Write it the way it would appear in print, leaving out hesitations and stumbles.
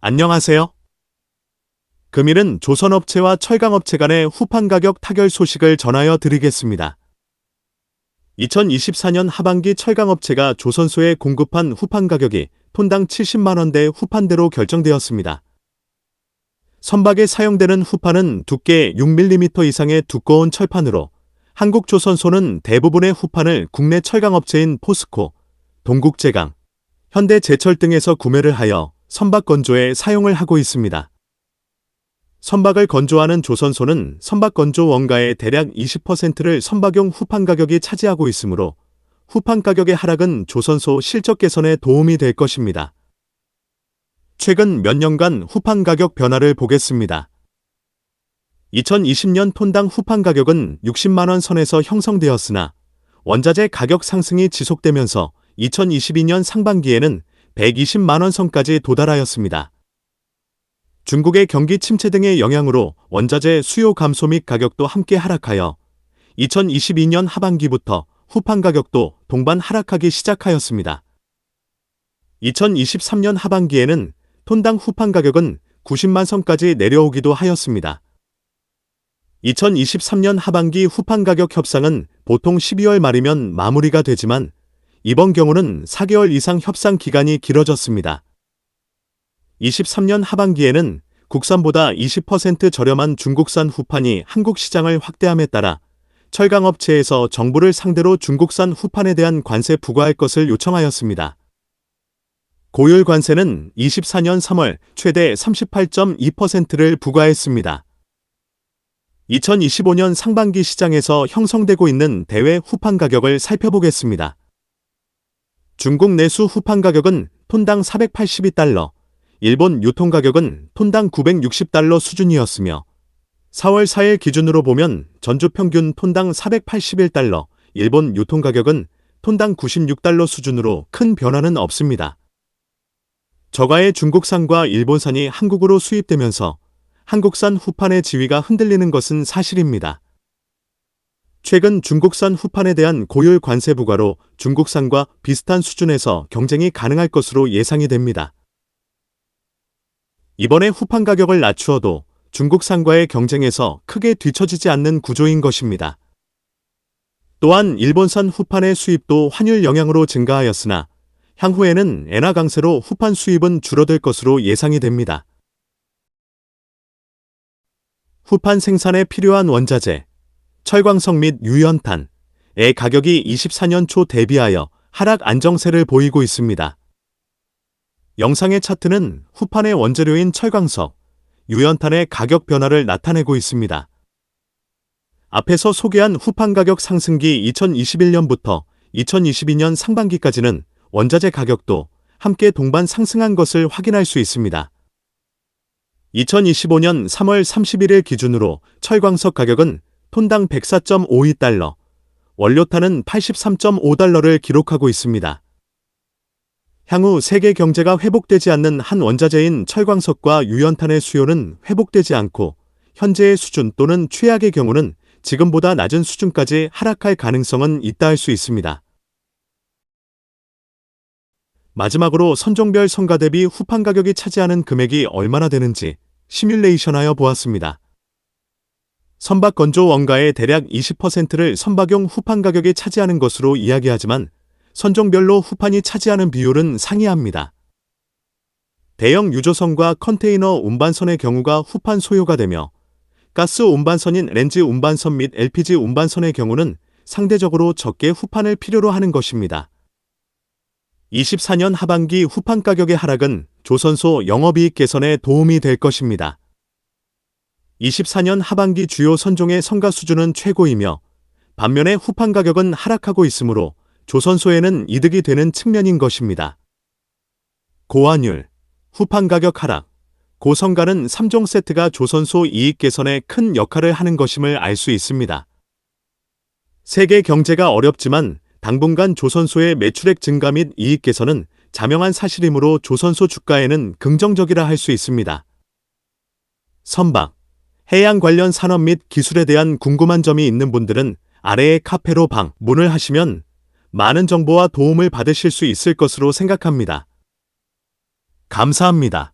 안녕하세요. 금일은 조선업체와 철강업체 간의 후판 가격 타결 소식을 전하여 드리겠습니다. 2024년 하반기 철강업체가 조선소에 공급한 후판 가격이 톤당 70만원대 후판대로 결정되었습니다. 선박에 사용되는 후판은 두께 6mm 이상의 두꺼운 철판으로 한국조선소는 대부분의 후판을 국내 철강업체인 포스코, 동국제강, 현대제철 등에서 구매를 하여 선박 건조에 사용을 하고 있습니다. 선박을 건조하는 조선소는 선박 건조 원가의 대략 20%를 선박용 후판 가격이 차지하고 있으므로 후판 가격의 하락은 조선소 실적 개선에 도움이 될 것입니다. 최근 몇 년간 후판 가격 변화를 보겠습니다. 2020년 톤당 후판 가격은 60만원 선에서 형성되었으나 원자재 가격 상승이 지속되면서 2022년 상반기에는 120만원 선까지 도달하였습니다. 중국의 경기 침체 등의 영향으로 원자재 수요 감소 및 가격도 함께 하락하여 2022년 하반기부터 후판 가격도 동반 하락하기 시작하였습니다. 2023년 하반기에는 톤당 후판 가격은 90만 선까지 내려오기도 하였습니다. 2023년 하반기 후판 가격 협상은 보통 12월 말이면 마무리가 되지만 이번 경우는 4개월 이상 협상 기간이 길어졌습니다. 23년 하반기에는 국산보다 20% 저렴한 중국산 후판이 한국 시장을 확대함에 따라 철강업체에서 정부를 상대로 중국산 후판에 대한 관세 부과할 것을 요청하였습니다. 고율 관세는 24년 3월 최대 38.2%를 부과했습니다. 2025년 상반기 시장에서 형성되고 있는 대외 후판 가격을 살펴보겠습니다. 중국 내수 후판 가격은 톤당 482달러, 일본 유통 가격은 톤당 960달러 수준이었으며 4월 4일 기준으로 보면 전주 평균 톤당 481달러, 일본 유통 가격은 톤당 96달러 수준으로 큰 변화는 없습니다. 저가의 중국산과 일본산이 한국으로 수입되면서 한국산 후판의 지위가 흔들리는 것은 사실입니다. 최근 중국산 후판에 대한 고율 관세 부과로 중국산과 비슷한 수준에서 경쟁이 가능할 것으로 예상이 됩니다. 이번에 후판 가격을 낮추어도 중국산과의 경쟁에서 크게 뒤처지지 않는 구조인 것입니다. 또한 일본산 후판의 수입도 환율 영향으로 증가하였으나 향후에는 엔화 강세로 후판 수입은 줄어들 것으로 예상이 됩니다. 후판 생산에 필요한 원자재, 철광석 및 유연탄의 가격이 24년 초 대비하여 하락 안정세를 보이고 있습니다. 영상의 차트는 후판의 원재료인 철광석, 유연탄의 가격 변화를 나타내고 있습니다. 앞에서 소개한 후판 가격 상승기 2021년부터 2022년 상반기까지는 원자재 가격도 함께 동반 상승한 것을 확인할 수 있습니다. 2025년 3월 31일 기준으로 철광석 가격은 톤당 104.52달러, 원료탄은 83.5달러를 기록하고 있습니다. 향후 세계 경제가 회복되지 않는 한 원자재인 철광석과 유연탄의 수요는 회복되지 않고 현재의 수준 또는 최악의 경우는 지금보다 낮은 수준까지 하락할 가능성은 있다 할 수 있습니다. 마지막으로 선종별 성가 대비 후판 가격이 차지하는 금액이 얼마나 되는지 시뮬레이션하여 보았습니다. 선박 건조 원가의 대략 20%를 선박용 후판 가격이 차지하는 것으로 이야기하지만 선종별로 후판이 차지하는 비율은 상이합니다. 대형 유조선과 컨테이너 운반선의 경우가 후판 소요가 되며 가스 운반선인 렌지 운반선 및 LPG 운반선의 경우는 상대적으로 적게 후판을 필요로 하는 것입니다. 24년 하반기 후판 가격의 하락은 조선소 영업이익 개선에 도움이 될 것입니다. 24년 하반기 주요 선종의 성가 수준은 최고이며 반면에 후판 가격은 하락하고 있으므로 조선소에는 이득이 되는 측면인 것입니다. 고환율, 후판 가격 하락, 고성가는 3종 세트가 조선소 이익 개선에 큰 역할을 하는 것임을 알 수 있습니다. 세계 경제가 어렵지만 당분간 조선소의 매출액 증가 및 이익 개선은 자명한 사실이므로 조선소 주가에는 긍정적이라 할 수 있습니다. 선박, 해양 관련 산업 및 기술에 대한 궁금한 점이 있는 분들은 아래의 카페로 방문을 하시면 많은 정보와 도움을 받으실 수 있을 것으로 생각합니다. 감사합니다.